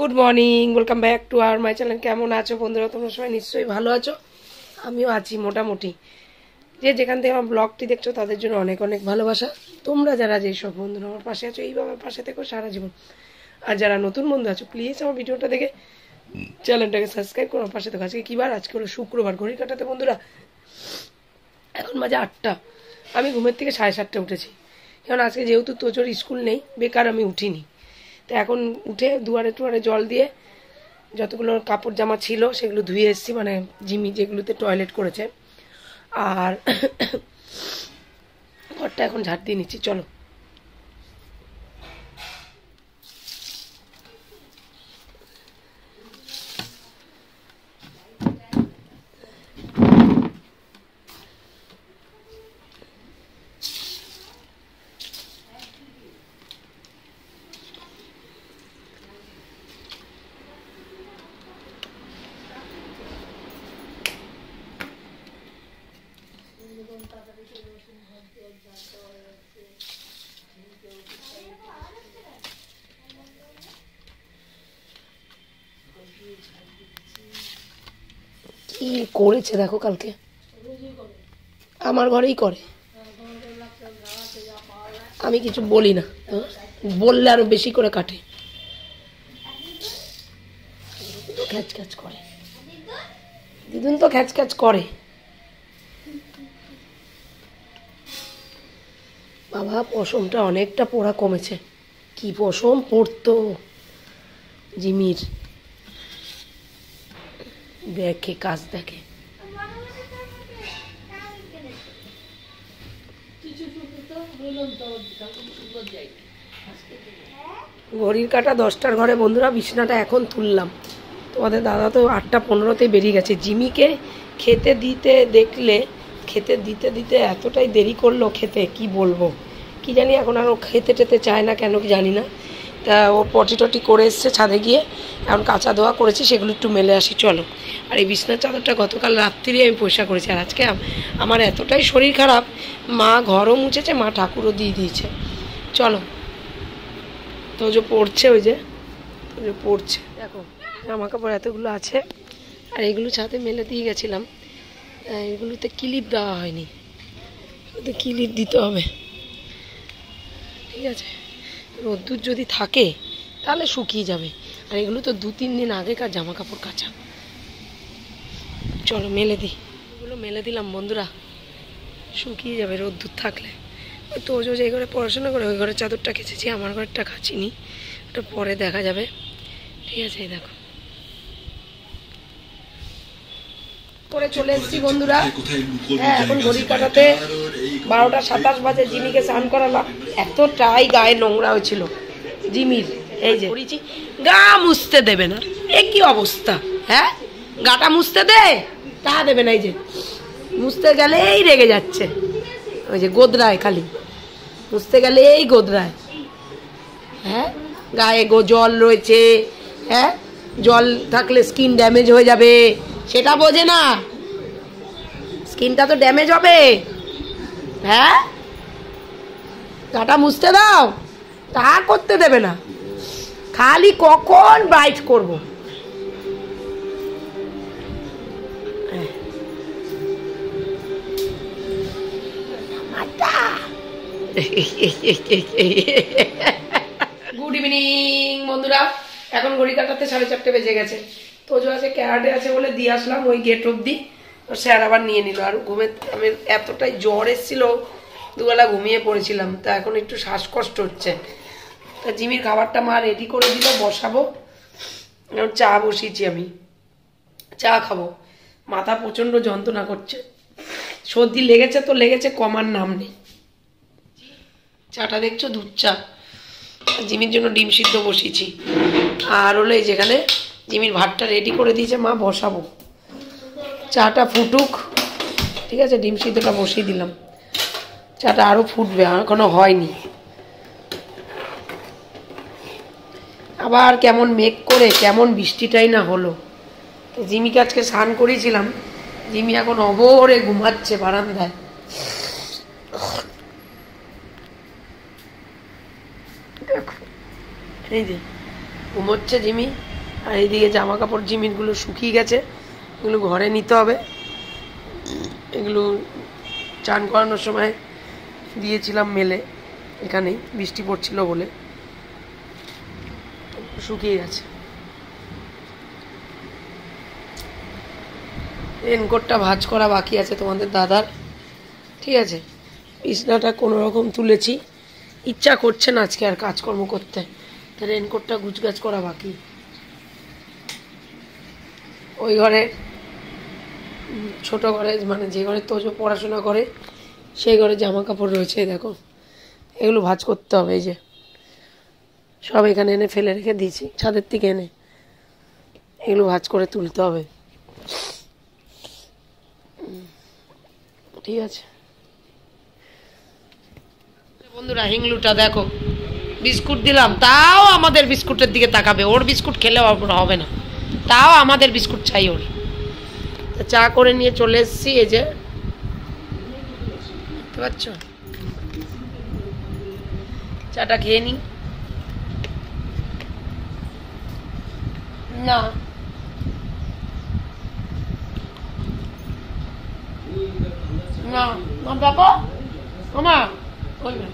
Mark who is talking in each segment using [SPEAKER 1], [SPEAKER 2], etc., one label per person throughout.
[SPEAKER 1] Good morning, welcome back to our my channel. কেমন আছো বন্ধুরা? তোমরা সবাই নিশ্চয়ই ভালো আছো, আমিও আছি মোটামুটি। যে যেখান থেকে আমার ব্লগটি দেখছো তাদের জন্য অনেক অনেক ভালোবাসা। তোমরা যারা যেসব বন্ধুরা আমার পাশে আছো এইভাবে পাশে থেকো সারা জীবন। আর যারা নতুন বন্ধু আছো প্লিজ আমার ভিডিওটা দেখে চ্যানেলটাকে সাবস্ক্রাইব করো, আমার পাশে থেকো। আজকে কী বার? আজকে হলো শুক্রবার। ঘড়ির কাটাতে বন্ধুরা এখন বাজে 8টা। আমি ঘুমের থেকে 7:30 উঠেছি, কারণ আজকে যেহেতু তোজোর স্কুল নেই বেকার আমি উঠিনি। তো এখন উঠে দুয়ারে টুয়ারে জল দিয়ে যতগুলো কাপড় জামা ছিল সেগুলো ধুয়ে এসেছি, মানে জিমি যেগুলোতে টয়লেট করেছে। আর ঘরটা এখন ঝাড় দিয়ে নিচ্ছি। চলো কি করেছে দেখো, কালকে আমার ঘরেই করে, আমি কিছু বলি না, বললে আরো বেশি করে কাটে, খ্যাচ খ্যাচ করে। দিদুন তো খ্যাচ খ্যাচ করে। বাবা পশমটা অনেকটা পোড়া কমেছে। কি পশম পড়তো জিমির, দেখে কাজ দেখে। ঘড়ির কাটা 10টার ঘরে বন্ধুরা, বিছানাটা এখন তুললাম। তোমাদের দাদা তো 8:15তেই বেরিয়ে গেছে। জিমিকে খেতে দিতে দেখলে, খেতে দিতে দিতে এতটাই দেরি করলো খেতে, কি বলবো। কি জানি এখন আর ও খেতে টেতে চায় না কেন কি জানি না। তা ও পটি টটি করে এসছে ছাদে গিয়ে, এখন কাঁচা ধোয়া করেছি, সেগুলো একটু মেলে আসি চলো। আর এই বিছনার চাদরটা গতকাল রাত্রিরে আমি পয়সা করেছি, আর আজকে আমার এতটাই শরীর খারাপ, মা ঘরও মুছেছে, মা ঠাকুরও দিয়ে দিয়েছে। চলো তো যে পড়ছে, ওই যে পড়ছে দেখো, জামা কাপড় এতগুলো আছে, আর এগুলো ছাদে মেলে দিয়ে গেছিলাম। এগুলোতে ক্লিপ দেওয়া হয়নি, ওতে ক্লিপ দিতে হবে, ঠিক আছে। রোদ্দুর যদি থাকে তাহলে শুকিয়ে যাবে, আর এগুলো তো 2-3 দিন আগেকার জামা কাপড় কাচা। চলো মেলে দিই, এগুলো মেলে দিলাম বন্ধুরা, শুকিয়ে যাবে রোদ্দুর থাকলে। ওই তো যে ঘরে পড়াশোনা করে ওই ঘরের চাদরটা কেচেছি, আমার ঘরটা কাচিনি, ওটা পরে দেখা যাবে, ঠিক আছে। এই দেখো করে চলে এসেছি বন্ধুরা। হ্যাঁ, এখন ঘড়ি কাটাতে 12:27 বাজে। জিমিকে স্নান করালাম, এতটাই গায়ে নোংরা হয়েছিল জিমির। এই যে গা মুছতে দেবে না, এ কি অবস্থা? হ্যাঁ, গাটা মুছতে দে, তা দেবে না। এই যে মুছতে গেলেই রেগে যাচ্ছে, ওই যে গোদরায়, খালি মুছতে গেলেই গোদরায়। হ্যাঁ, গায়ে জল রয়েছে, হ্যাঁ, জল থাকলে স্কিন ড্যামেজ হয়ে যাবে, সেটা বোঝে না। স্কিনটা তো ড্যামেজ হবে। হ্যাঁ, গাটা মুছতে দাও, তা করতে দেবে না, খালি কখন ব্রাইট করবো। গুড ইভিনিং বন্ধুরা, এখন ঘড়ি কাটাতে 4:30 বেজে গেছে। তোজো আছে ক্যারাটে আছে বলে দিয়ে আসলাম ওই গেট অব্দি, স্যার আবার নিয়ে নিল। আর ঘুমের আমি এতটাই জ্বর এসেছিল, দুবেলা ঘুমিয়ে পড়েছিলাম, তা এখন একটু শ্বাসকষ্ট হচ্ছে। তা জিমির খাবারটা মা রেডি করে দিল, বসাবো। চা বসিয়েছি, আমি চা খাবো। মাথা প্রচণ্ড যন্ত্রণা করছে, সর্দি লেগেছে তো লেগেছে, কমার নাম নেই। চাটা দেখছো, দুধ চা। জিমির জন্য ডিম সিদ্ধ বসিয়েছি, আর হলো এই যেখানে জিমির ভাতটা রেডি করে দিয়েছে মা, বসাবো। চাটা ফুটুক, ঠিক আছে, ডিম সিদ্ধটা বসিয়ে দিলাম। চাটা আরও ফুটবে, এখনো হয়নি। আবার কেমন মেঘ করে কেমন বৃষ্টিটাই না হলো। তো জিমিকে আজকে স্নান করিয়েছিলাম, জিমি এখন অবরে ঘুমাচ্ছে বারান্দায়। দেখো এই যে ঘুমোচ্ছে জিমি, আর এইদিকে জামা কাপড় জিমিনগুলো শুকিয়ে গেছে, এগুলো ঘরে নিতে হবে। এগুলো চান করানোর সময় দিয়েছিলাম মেলে, এখানেই বৃষ্টি পড়ছিল বলে শুকিয়ে গেছে। রেনকোটটা ভাঁজ করা বাকি আছে তোমাদের দাদার, ঠিক আছে। বিছনাটা কোনো রকম তুলেছি, ইচ্ছা করছে না আজকে আর কাজকর্ম করতে, তা রেনকোটটা গুছগাছ করা বাকি। ওই ঘরে ছোট ঘরে, মানে যে ঘরে তোজো পড়াশোনা করে সেই ঘরে জামা কাপড় রয়েছে, দেখো এগুলো ভাঁজ করতে হবে। এই যে সব এখানে এনে ফেলে রেখে দিয়েছি, ছাদের থেকে এনে এগুলো ভাঁজ করে তুলতে হবে, ঠিক আছে বন্ধুরা। হিংলুটা দেখো, বিস্কুট দিলাম তাও আমাদের বিস্কুটের দিকে তাকাবে, ওর বিস্কুট খেলে হবে না, তাও আমাদের বিস্কুট চাই ওর। চা করে নিয়ে চলে এসেছি, এই যে দেখতে পাচ্ছ, চাটা খেয়ে নি। না না না দেখো আমার ওই না,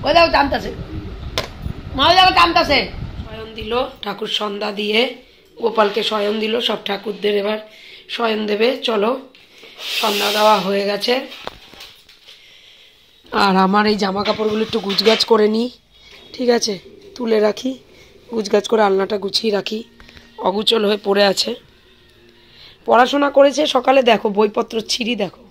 [SPEAKER 1] ওই দেখো টানতেছে, মা দেখো টানতেছে। শয়ন দিল ঠাকুর, সন্ধ্যা দিয়ে গোপালকে শয়ন দিল, সব ঠাকুরদের এবার শয়ন দেবে। চলো, সন্ধ্যা দেওয়া হয়ে গেছে। আর আমার এই জামা কাপড়গুলো একটু গুছগাছ করে নিই, ঠিক আছে, তুলে রাখি, গুছগাছ করে আলনাটা গুছিয়ে রাখি, অগুচল হয়ে পড়ে আছে। পড়াশোনা করেছে সকালে, দেখো বইপত্র ছিঁড়ি দেখো।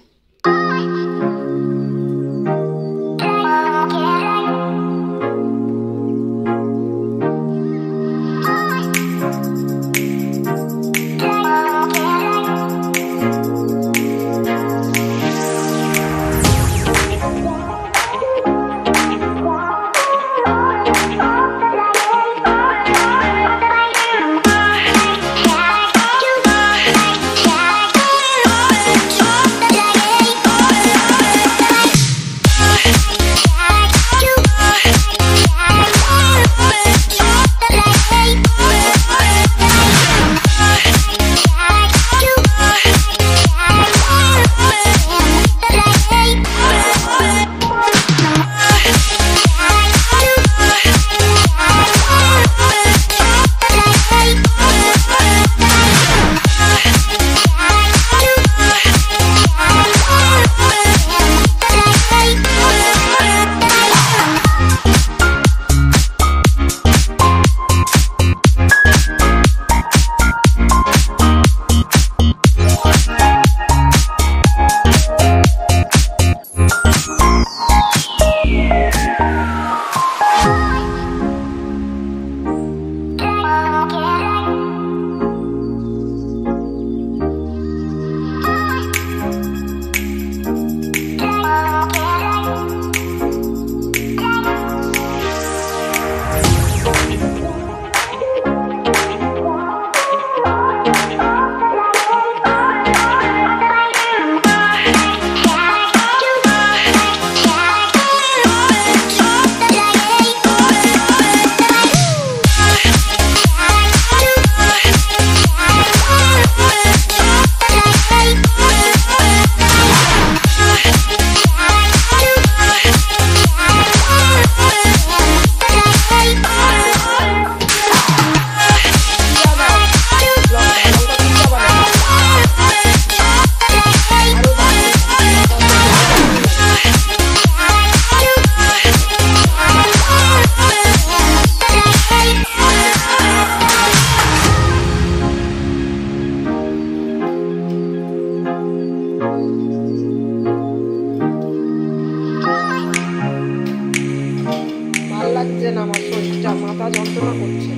[SPEAKER 1] মাথা যন্ত্রণা করছে,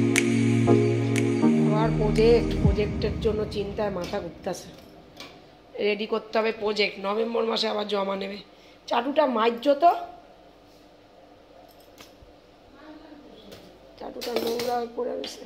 [SPEAKER 1] আবার প্রজেক্টের জন্য চিন্তায় মাথা ঘুরতেছে। রেডি করতে হবে প্রজেক্ট, নভেম্বর মাসে আবার জমা নেবে। চাটুটা মাইজো তো, চাটুটা নোংরা হয়ে পড়ে গেছে।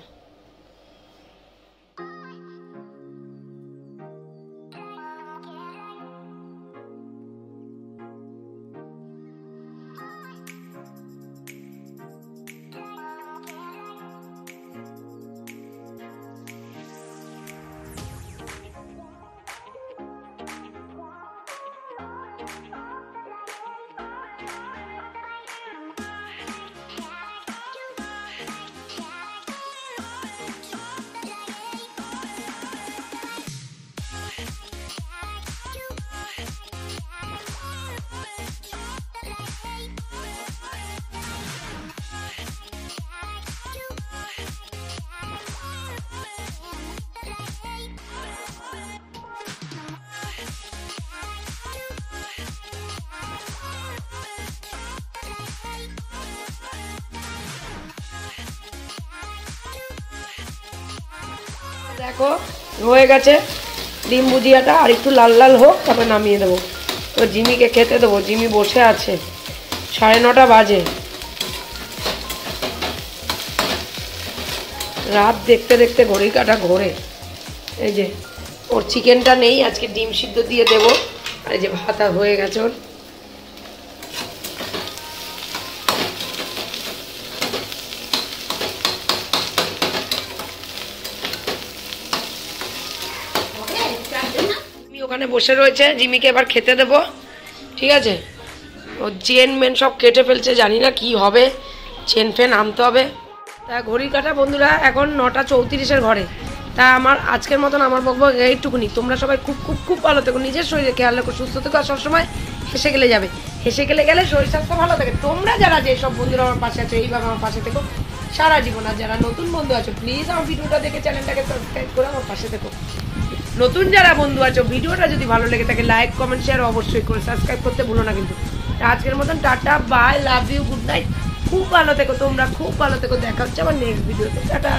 [SPEAKER 1] দেখো হয়ে গেছে ডিম ভুজিয়াটা, আর একটু লাল লাল হোক তারপরে নামিয়ে দেবো। তো জিমিকে খেতে দেবো, জিমি বসে আছে, 9:30 বাজে। রাত দেখতে দেখতে ঘড়ির কাঁটা ঘোরে। এই যে ওর চিকেনটা নেই, আজকে ডিম সিদ্ধ দিয়ে দেবো। আর এই যে ভাত হয়ে গেছে ওর। ওখানে বসে রয়েছে, জিমিকে এবার খেতে দেবো, ঠিক আছে। ও চেন মেন সব কেটে ফেলছে, জানি না কি হবে, চেন ফেন আনতে হবে। তা ঘড়ির কাঁটা বন্ধুরা এখন 9:34 ঘরে। তা আমার আজকের মতন আমার বকবো এইটুকুনি। তোমরা সবাই খুব খুব খুব ভালো থেকো, নিজের শরীরে খেয়াল রাখো, সুস্থ থেকো, আর সবসময় হেসে গেলে যাবে, হেসে গেলে শরীর স্বাস্থ্য ভালো থাকে। তোমরা যারা যেসব বন্ধুরা আমার পাশে আছো এইভাবে আমার পাশে থেকো সারা জীবন। আর যারা নতুন বন্ধু আছো প্লিজ আমার ভিডিওটা দেখে চ্যানেলটাকে সাবস্ক্রাইব করে আমার পাশে থেকো। নতুন যারা বন্ধু আছো ভিডিওটা যদি ভালো লেগে থাকে লাইক কমেন্ট শেয়ার অবশ্যই করে সাবস্ক্রাইব করতে ভুলো না কিন্তু। আজকের মতন tata bye, love you, good night. খুব ভালো থেকো তোমরা, খুব ভালো থেকো। দেখা হচ্ছে আমার নেক্সট ভিডিওতে। টাটা।